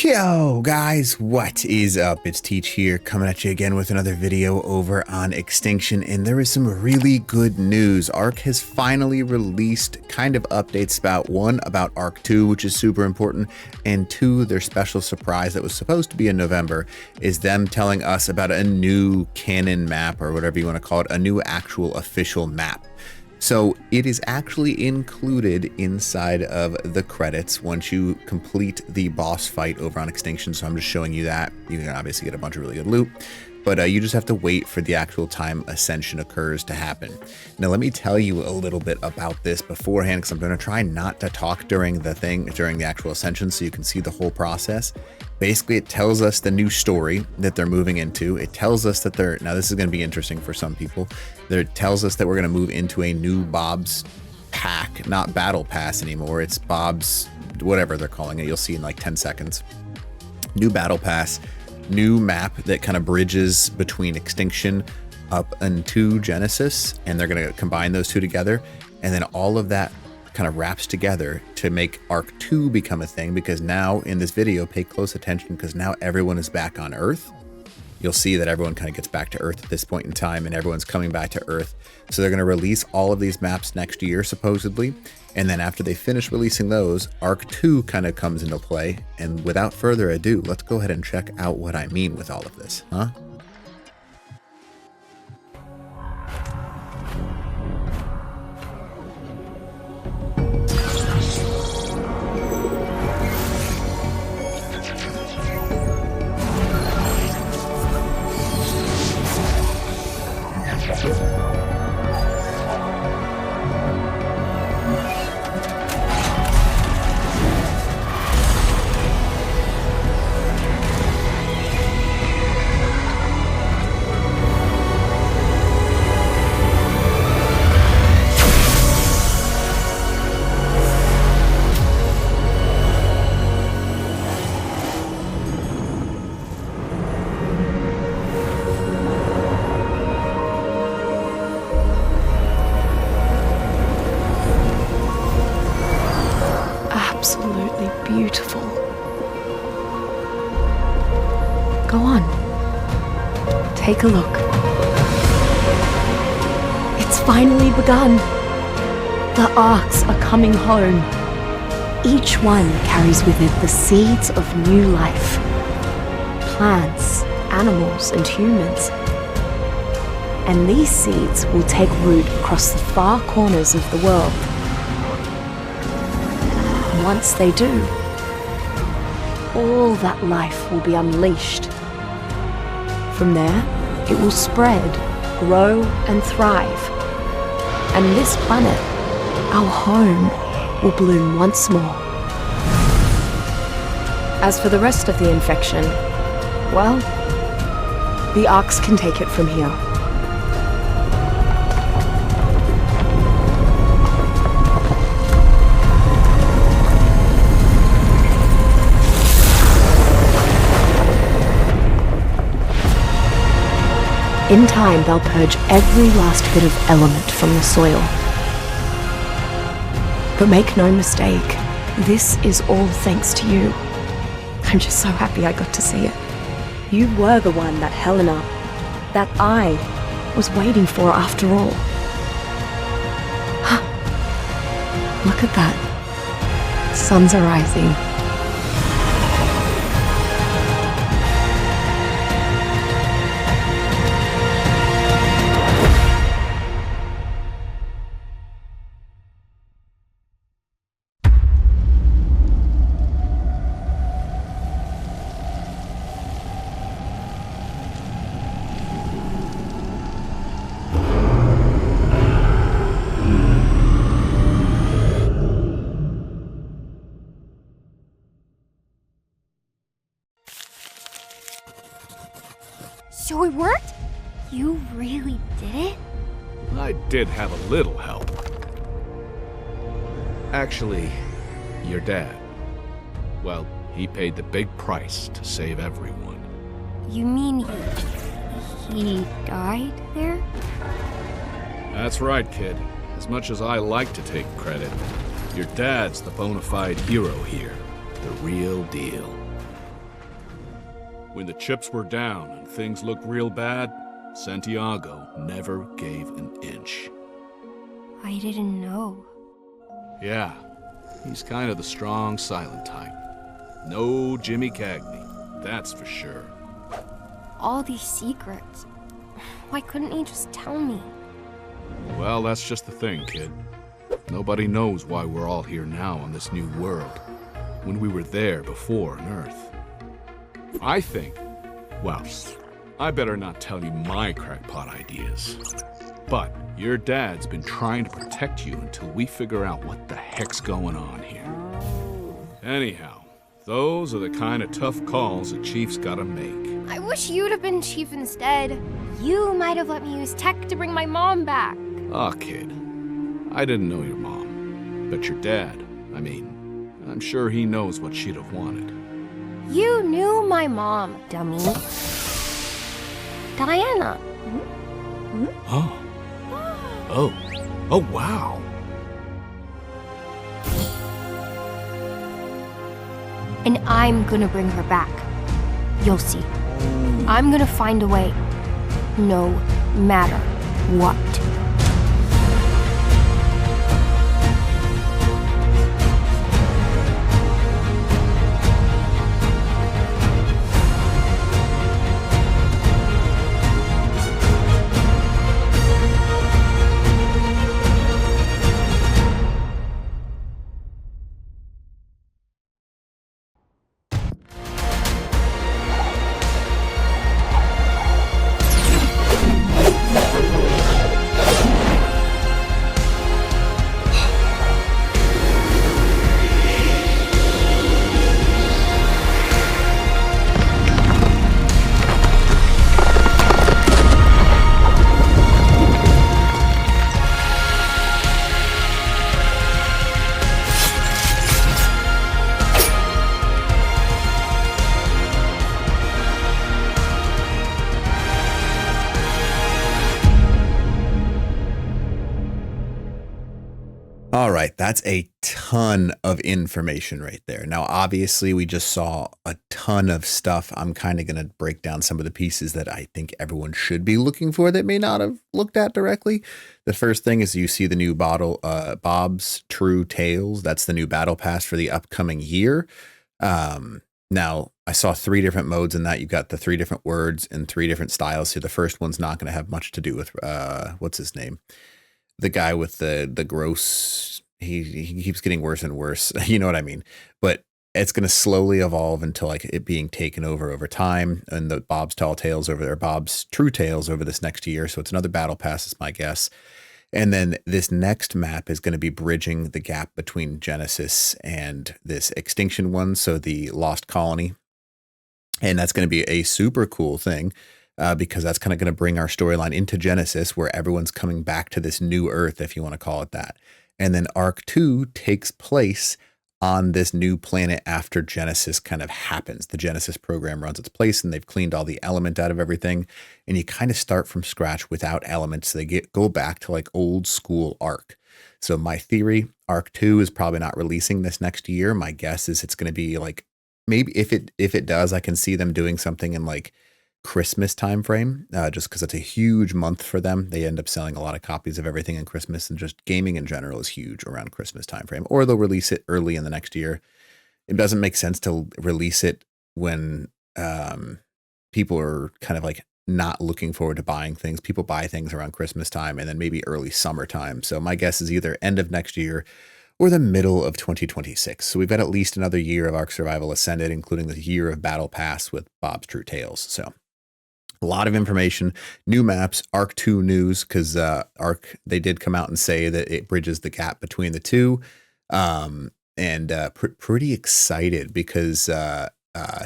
Yo guys, what is up? It's Teach here, coming at you again with another video over on Extinction, and there is some really good news. Ark has finally released kind of updates about about Ark 2, which is super important, and 2, their special surprise that was supposed to be in November is them telling us about a new canon map, or whatever you want to call it, a new actual official map. So it is actually included inside of the credits once you complete the boss fight over on Extinction. So I'm just showing you that. You can obviously get a bunch of really good loot, but you just have to wait for the actual time Ascension occurs to happen. Now, let me tell you a little bit about this beforehand, because I'm going to try not to talk during the actual Ascension so you can see the whole process. Basically, it tells us the new story that they're moving into. It tells us that now this is going to be interesting for some people. It tells us that we're going to move into a new Bob's pack, not battle pass anymore. It's Bob's, whatever they're calling it. You'll see in like 10 seconds. New battle pass, new map that kind of bridges between Extinction up into Genesis, and they're going to combine those two together. And then all of that kind of wraps together to make Ark 2 become a thing, because now in this video, pay close attention, because now everyone is back on Earth. You'll see that everyone kind of gets back to Earth at this point in time, and everyone's coming back to Earth. So they're going to release all of these maps next year, supposedly. And then after they finish releasing those, Ark 2 kind of comes into play. And without further ado, let's go ahead and check out what I mean with all of this, huh? Absolutely beautiful. Go on. Take a look. It's finally begun. The Arks are coming home. Each one carries with it the seeds of new life. Plants, animals, and humans. And these seeds will take root across the far corners of the world. Once they do, all that life will be unleashed. From there, it will spread, grow, and thrive. And this planet, our home, will bloom once more. As for the rest of the infection, well, the Arks can take it from here. In time, they'll purge every last bit of element from the soil. But make no mistake, this is all thanks to you. I'm just so happy I got to see it. You were the one that Helena, that I, was waiting for after all. Look at that. Suns are rising. So it worked? You really did it? I did have a little help. Actually, your dad. Well, he paid the big price to save everyone. You mean he died there? That's right, kid. As much as I like to take credit, your dad's the bona fide hero here. The real deal. When the chips were down and things looked real bad, Santiago never gave an inch. I didn't know. Yeah, he's kind of the strong, silent type. No Jimmy Cagney, that's for sure. All these secrets. Why couldn't he just tell me? Well, that's just the thing, kid. Nobody knows why we're all here now on this new world, when we were there before on Earth. I think, well, I better not tell you my crackpot ideas. But your dad's been trying to protect you until we figure out what the heck's going on here. Anyhow, those are the kind of tough calls a chief's gotta make. I wish you'd have been chief instead. You might have let me use tech to bring my mom back. Aw, kid. I didn't know your mom. But your dad, I'm sure he knows what she'd have wanted. You knew my mom, dummy. Diana. Oh. Oh, wow. And I'm gonna bring her back. You'll see. I'm gonna find a way. No matter what. All right, that's a ton of information right there. Now, obviously, we just saw a ton of stuff. I'm kind of going to break down some of the pieces that I think everyone should be looking for that may not have looked at directly. The first thing is you see the new Bob's True Tales. That's the new battle pass for the upcoming year. Now, I saw 3 different modes in that. You've got the 3 different words and 3 different styles. So the first one's not going to have much to do with, what's his name? The guy with the gross, he keeps getting worse and worse. You know what I mean? But it's going to slowly evolve until like it being taken over time. And the Bob's Tall Tales over there, Bob's True Tales over this next year. So it's another battle pass is my guess. And then this next map is going to be bridging the gap between Genesis and this Extinction one. So the Lost Colony. And that's going to be a super cool thing. Because that's kind of going to bring our storyline into Genesis where everyone's coming back to this new Earth, if you want to call it that. And then Ark 2 takes place on this new planet after Genesis kind of happens. The Genesis program runs its place and they've cleaned all the element out of everything. And you kind of start from scratch without elements. So they go back to like old school Ark. So my theory, Ark 2 is probably not releasing this next year. My guess is it's going to be like, maybe if it does, I can see them doing something in like Christmas time frame, just because it's a huge month for them. They end up selling a lot of copies of everything in Christmas, and just gaming in general is huge around Christmas time frame. Or they'll release it early in the next year. It doesn't make sense to release it when people are kind of like not looking forward to buying things. People buy things around Christmas time and then maybe early summertime. So my guess is either end of next year or the middle of 2026. So we've got at least another year of Ark Survival Ascended, including the year of Battle Pass with Bob's True Tales. So a lot of information, new maps, Ark 2 news, because Ark, they did come out and say that it bridges the gap between the two. Pretty excited because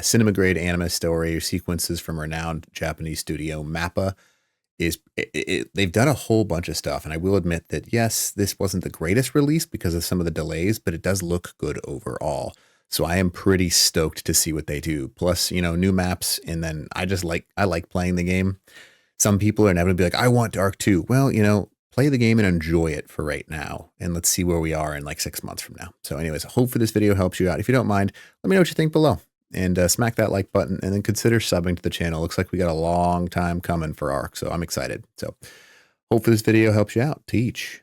cinema grade anime story sequences from renowned Japanese studio Mappa they've done a whole bunch of stuff. And I will admit that, yes, this wasn't the greatest release because of some of the delays, but it does look good overall. So I am pretty stoked to see what they do. Plus, you know, new maps. And then I like playing the game. Some people are never gonna be like, I want Ark 2. Well, you know, play the game and enjoy it for right now. And let's see where we are in like 6 months from now. So anyways, I hope this video helps you out. If you don't mind, let me know what you think below. and smack that like button, and then consider subbing to the channel. Looks like we got a long time coming for Ark, so I'm excited. So hopefully this video helps you out. Teach.